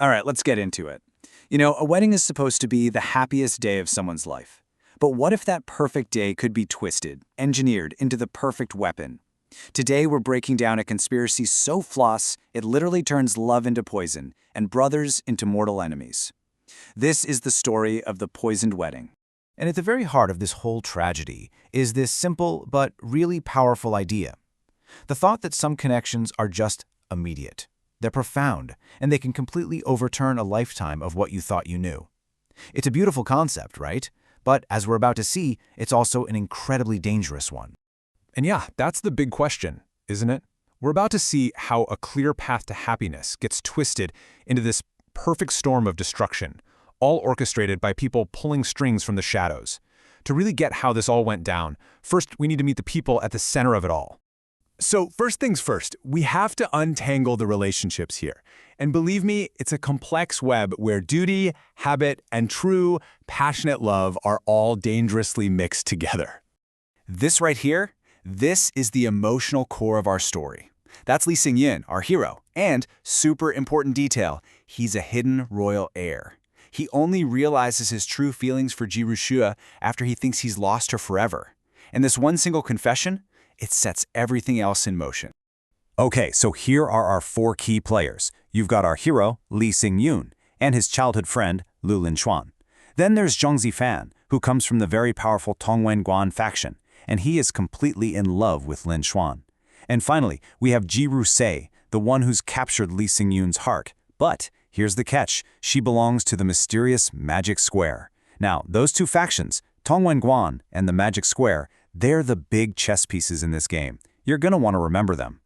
All right, let's get into it. A wedding is supposed to be the happiest day of someone's life. But what if that perfect day could be twisted, engineered into the perfect weapon? Today, we're breaking down a conspiracy so floss, it literally turns love into poison and brothers into mortal enemies. This is the story of the poisoned wedding. And at the very heart of this whole tragedy is this simple but really powerful idea. The thought that some connections are just immediate. They're profound, and they can completely overturn a lifetime of what you thought you knew. It's a beautiful concept, right? But as we're about to see, it's also an incredibly dangerous one. And yeah, that's the big question, isn't it? We're about to see how a clear path to happiness gets twisted into this perfect storm of destruction, all orchestrated by people pulling strings from the shadows. To really get how this all went down, first we need to meet the people at the center of it all. So first things first, we have to untangle the relationships here. And believe me, it's a complex web where duty, habit, and true, passionate love are all dangerously mixed together. This right here, this is the emotional core of our story. That's Lee Sing-yun, our hero. And, super important detail, he's a hidden royal heir. He only realizes his true feelings for Ji Rushua after he thinks he's lost her forever. And this one single confession, it sets everything else in motion. Okay, so here are our four key players. You've got our hero, Lee Sing-yun, and his childhood friend, Lu Lin-chuan. Then there's Zhang Zifan, who comes from the very powerful Tongwen-guan faction, and he is completely in love with Lin Xuan. And finally, we have Ji Rusei, the one who's captured Lee Sing-yun's heart. But here's the catch, she belongs to the mysterious Magic Square. Now, those two factions, Tongwen-guan and the Magic Square, they're the big chess pieces in this game. You're gonna want to remember them.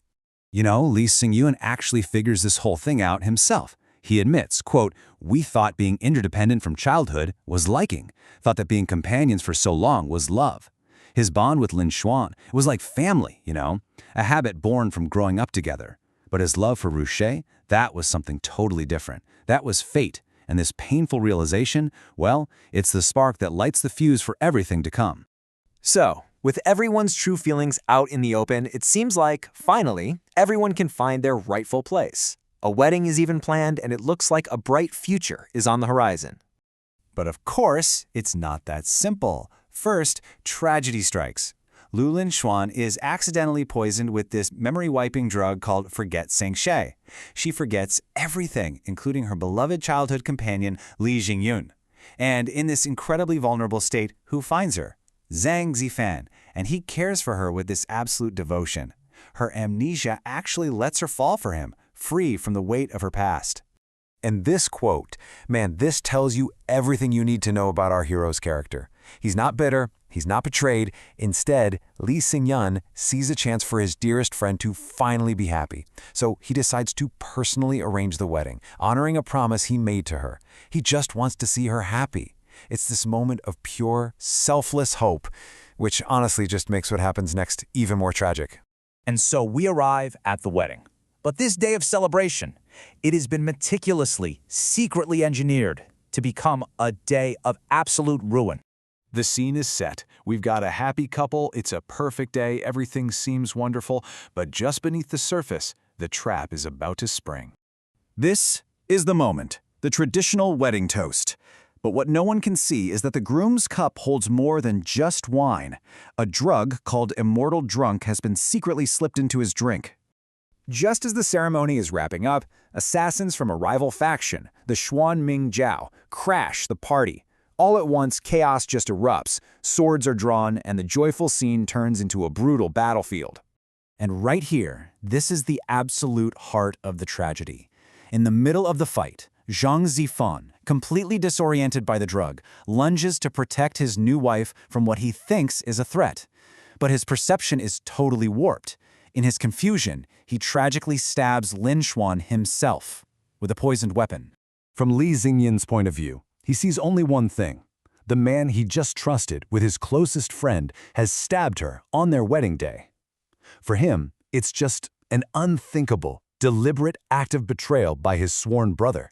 Lee Sing-yun actually figures this whole thing out himself. He admits, quote, "We thought being interdependent from childhood was liking, thought that being companions for so long was love. His bond with Lin Xuan was like family, a habit born from growing up together. But his love for Rusei, that was something totally different. That was fate, and this painful realization, well, it's the spark that lights the fuse for everything to come." So, with everyone's true feelings out in the open, it seems like, finally, everyone can find their rightful place. A wedding is even planned, and it looks like a bright future is on the horizon. But of course, it's not that simple. First, tragedy strikes. Lu Lin-chuan is accidentally poisoned with this memory-wiping drug called Forget Sangshe. She forgets everything, including her beloved childhood companion, Li Jingyun. And in this incredibly vulnerable state, who finds her? Zhang Zifan, and he cares for her with this absolute devotion. Her amnesia actually lets her fall for him, free from the weight of her past. And this quote, man, this tells you everything you need to know about our hero's character. He's not bitter, he's not betrayed. Instead, Lee Sing-yun sees a chance for his dearest friend to finally be happy. So he decides to personally arrange the wedding, honoring a promise he made to her. He just wants to see her happy. It's this moment of pure, selfless hope, which honestly just makes what happens next even more tragic. And so we arrive at the wedding. But this day of celebration, it has been meticulously, secretly engineered to become a day of absolute ruin. The scene is set. We've got a happy couple, it's a perfect day, everything seems wonderful, but just beneath the surface, the trap is about to spring. This is the moment, the traditional wedding toast. But what no one can see is that the groom's cup holds more than just wine. A drug called Immortal Drunk has been secretly slipped into his drink. Just as the ceremony is wrapping up, assassins from a rival faction, the Xuan Ming Jiao, crash the party. All at once, chaos just erupts, swords are drawn, and the joyful scene turns into a brutal battlefield. And right here, this is the absolute heart of the tragedy. In the middle of the fight, Zhang Zifan, completely disoriented by the drug, lunges to protect his new wife from what he thinks is a threat. But his perception is totally warped. In his confusion, he tragically stabs Lin Xuan himself with a poisoned weapon. From Lee Sing-yun's point of view, he sees only one thing. The man he just trusted with his closest friend has stabbed her on their wedding day. For him, it's just an unthinkable, deliberate act of betrayal by his sworn brother.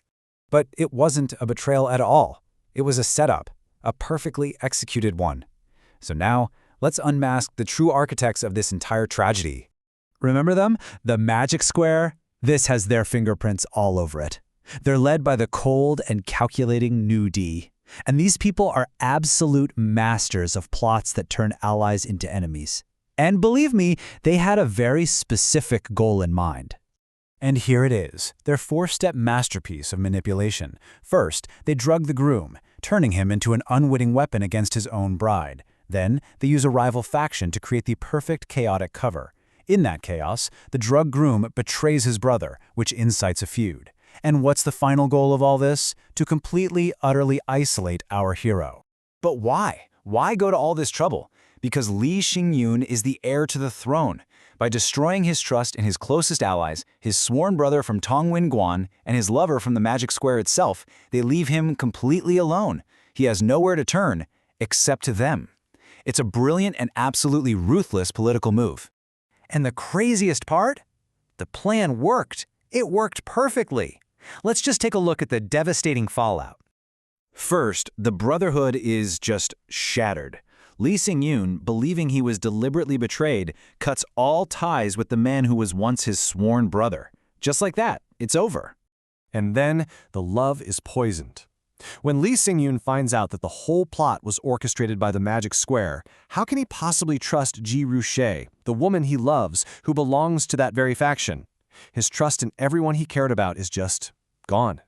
But it wasn't a betrayal at all. It was a setup, a perfectly executed one. So now, let's unmask the true architects of this entire tragedy. Remember them? The Magic Square? This has their fingerprints all over it. They're led by the cold and calculating Nudie. And these people are absolute masters of plots that turn allies into enemies. And believe me, they had a very specific goal in mind. And here it is, their four-step masterpiece of manipulation. First, they drug the groom, turning him into an unwitting weapon against his own bride. Then, they use a rival faction to create the perfect chaotic cover. In that chaos, the drugged groom betrays his brother, which incites a feud. And what's the final goal of all this? To completely, utterly isolate our hero. But why? Why go to all this trouble? Because Lee Xing-yun is the heir to the throne. By destroying his trust in his closest allies, his sworn brother from Tongwen-Guan and his lover from the Magic Square itself, they leave him completely alone. He has nowhere to turn, except to them. It's a brilliant and absolutely ruthless political move. And the craziest part? The plan worked. It worked perfectly. Let's just take a look at the devastating fallout. First, the Brotherhood is just shattered. Lee Xing-yun, believing he was deliberately betrayed, cuts all ties with the man who was once his sworn brother. Just like that, it's over. And then the love is poisoned. When Lee Xing-yun finds out that the whole plot was orchestrated by the Magic Square, how can he possibly trust Ji Ruche, the woman he loves, who belongs to that very faction? His trust in everyone he cared about is just gone.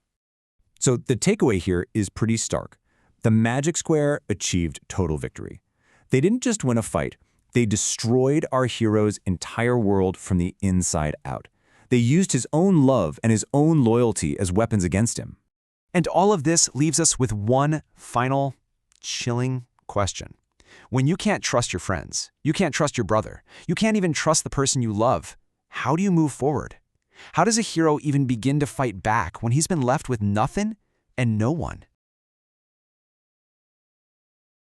So the takeaway here is pretty stark. The Magic Square achieved total victory. They didn't just win a fight, they destroyed our hero's entire world from the inside out. They used his own love and his own loyalty as weapons against him. And all of this leaves us with one final, chilling question. When you can't trust your friends, you can't trust your brother, you can't even trust the person you love, how do you move forward? How does a hero even begin to fight back when he's been left with nothing and no one?